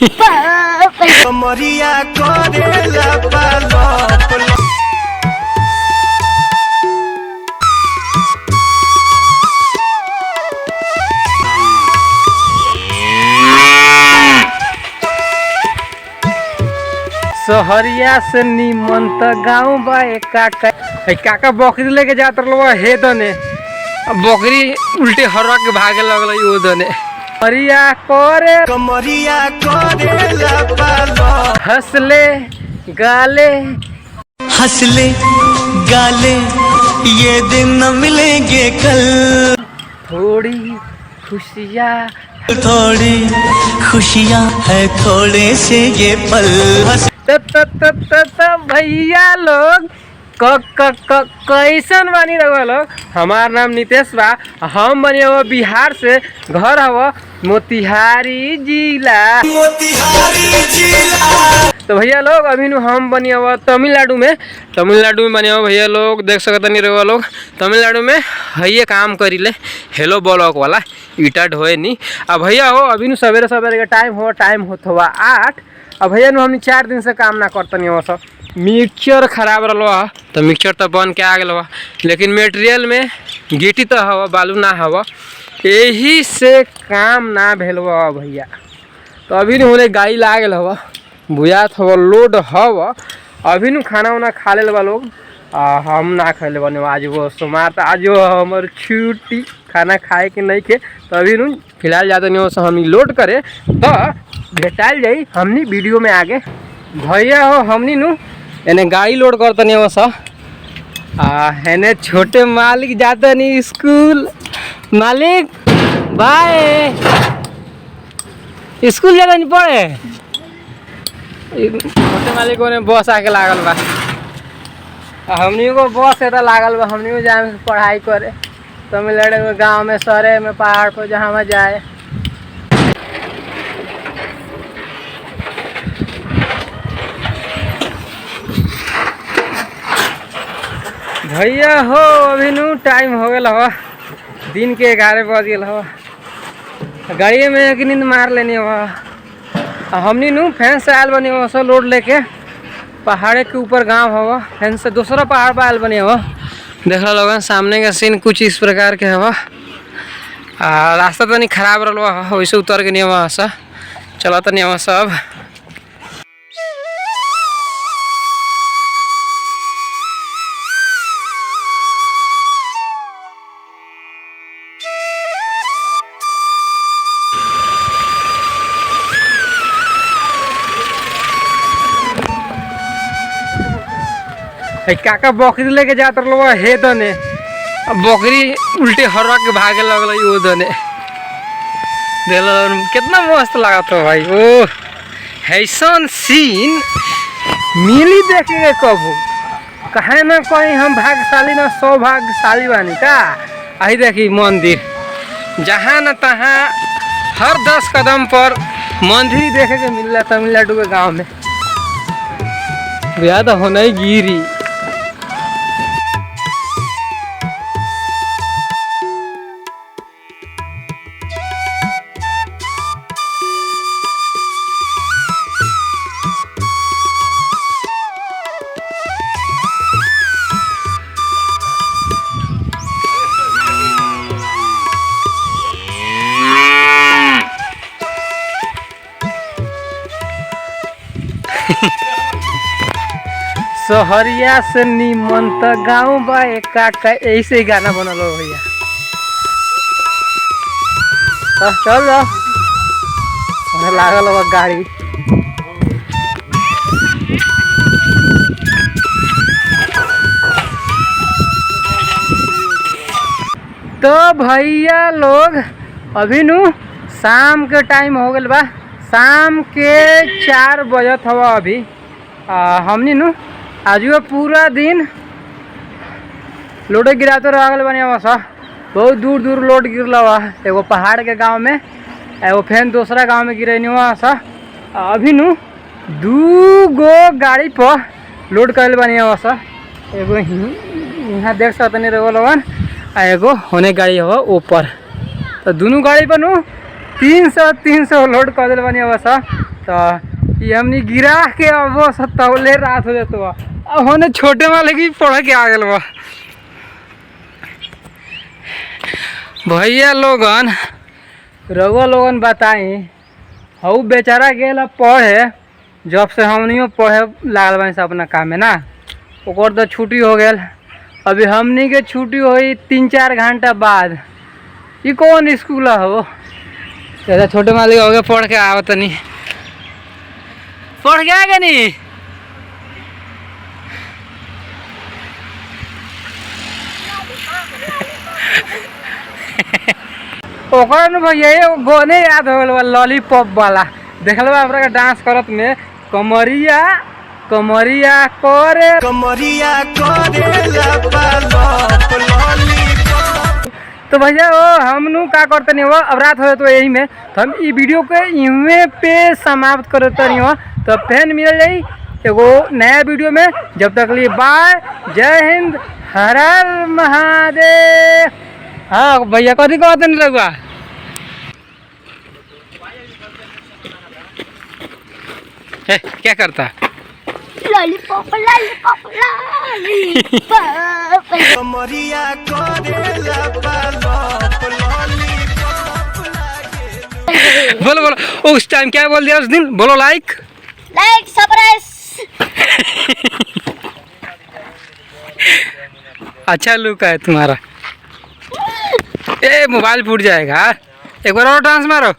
कमरिया करेला पालो सहरिया से निमन त गाँव बा काका बकरी लेके जात रहा हे दने बकरी उल्टे हरवा के भागे लगल ओ दने कमरिया करेला पालो हंसले गाले ये दिन न मिलेंगे कल थोड़ी खुशियाँ है थोड़े से ये पल भैया लोग कैसन बनी रहो लोग। हमार नाम नितेश बा, हम बनी हो बिहार से, घर हवा मोतिहारी जिला। तो भैया लोग अभी हम बनी हुआ तमिलनाडु में बने हो भैया लोग, देख सकते नहीं रहो लोग। तमिलनाडु में ये काम करीले हेलो ब्लॉक वाला ईटा ढोए नहीं। अब भैया हो अभी सवेरे का टाइम होता 8। अब भैया हमने 4 दिन से काम ना करता नहीं हो सब। मिक्सचर खराब रहा तो मिक्सचर तो बन के आ गया, लेकिन मटेरियल में गिट्टी तो हवा बालू ना हवा, यही से काम ना भेल भैया। तो अभी होने गाड़ी ला गया हवा बुझात हवा लोड हवा। अभी खाना वाना खा ले लोग, हम ना खैले बने आज वो सोमवार तो आज हमार छुट्टी, खाना खाए के नहीं के। तो अभी फिलहाल ज़्यादा नहीं हो हम लोड करे तो भेटाल जाई हमनी वीडियो में आगे। भैया हो हमनी एने गाड़ी लोड करते नहीं हो एने छोटे मालिक जाते नहीं स्कूल। मालिक बाय, स्कूल जाते नहीं पड़े। छोटे मालिक ने बस आके लागल बा, हमनी को बस एता लागल बा, हमनी को जाए पढ़ाई करे तमिलनाडु में, गांव में, शहर में, पहाड़ पर जहाँ जाए। भैया हो अभी टाइम हो गया हवा, दिन के 11 बज गया हवा। गाड़ी में एक नींद मार लेनी हवा। हमनी फैन से आयल बनी हो सब लोड लेके, पहाड़े के ऊपर गांव हवा, फैन से दूसरा पहाड़ पर आयल बनी हवा। देख लो लोगन सामने का सीन कुछ इस प्रकार के हवा। रास्ता तो नहीं खराब रहा, वैसे उतर के नहीं हवा सा चला तो नहीं हवा सब। काका बकरी लेके जात रहा हे दने बकरी उल्टे हरवा के भागे लगल ओ दने। कितना मस्त लागत हो भाई। ओ ऐसन सीन मिली देखे कबू, कहे ना कहीं हम भाग्यशाली ना सौभाग्यशाली बानी का। आई देखी मंदिर जहाँ न तहाँ हर 10 कदम पर मंदिर देखे के मिल रहा तमिलनाडु के गांव में। याद होना ही गिरी। सहरिया से निमन त गाँव बा काका, ऐसे ही गाना बनल हो भैया। चल जाओ लागल बा गाड़ी। तो भैया लोग अभी शाम के टाइम हो गया बा, शाम के 4 बजत हवा। अभी हमनी आज पूरा दिन लोड गिराते रह बने सा, बहुत दूर लोड गिरल हुआ। एगो पहाड़ के गांव में, एगो फैन दूसरा गांव में गिरे हुआ सा। अभी 2 गो गाड़ी पर लोड कर बनी हुआ सा। एगो यहाँ देख सकते नहीं रहो लोगन, एगो होने गाड़ी हो ऊपर। तो दोनों गाड़ी पर 300 लोड कर बनी हुआ सा। तो ये हमने गिरा के अब वो सत्तावले रात हो जाता अब होने छोटे वाले की पढ़ के आ गल बा भैया लोगन रउआ लोगन बताई हऊ बेचारा गेल पढ़े जब से हमनियो पढ़े लागल बानी अपना काम में ना ओकर तो छुट्टी हो गल अभी हमनी के छुट्टी हुई 3-4 घंटा बाद ये कौन स्कूल हो जैसा छोटे मालिक हो गए पढ़ के आवत नहीं पढ़ के आ गए नहीं ओकर न भैया एगो गाने याद हो गल लॉलीपॉप वाला देखल बा हमरा के डांस करत में कमरिया कमरिया करे कमरिया करेला पालप लॉलीपॉप। तो भैया वो हमनू का करते नहीं हो अब रात हो तो यही में तो हम ई वीडियो के इवें पे समाप्त करते नहीं हो तो फिर मिल जाई एगो नया वीडियो में जब तक लिए बाय जय हिंद हर हर महादेव। हाँ भैया कथी कहते नहीं लगवा क्या करता लॉलीपॉप लॉलीपॉप लॉलीपॉप कमरिया करेला पालप लॉलीपॉप लागे। बोलो बोलो उस टाइम क्या बोल दिया उस दिन बोलो लाइक लाइक सब्सक्राइब अच्छा लुक है तुम्हारा। ए मोबाइल फूट जाएगा एक बार और डांस मारो।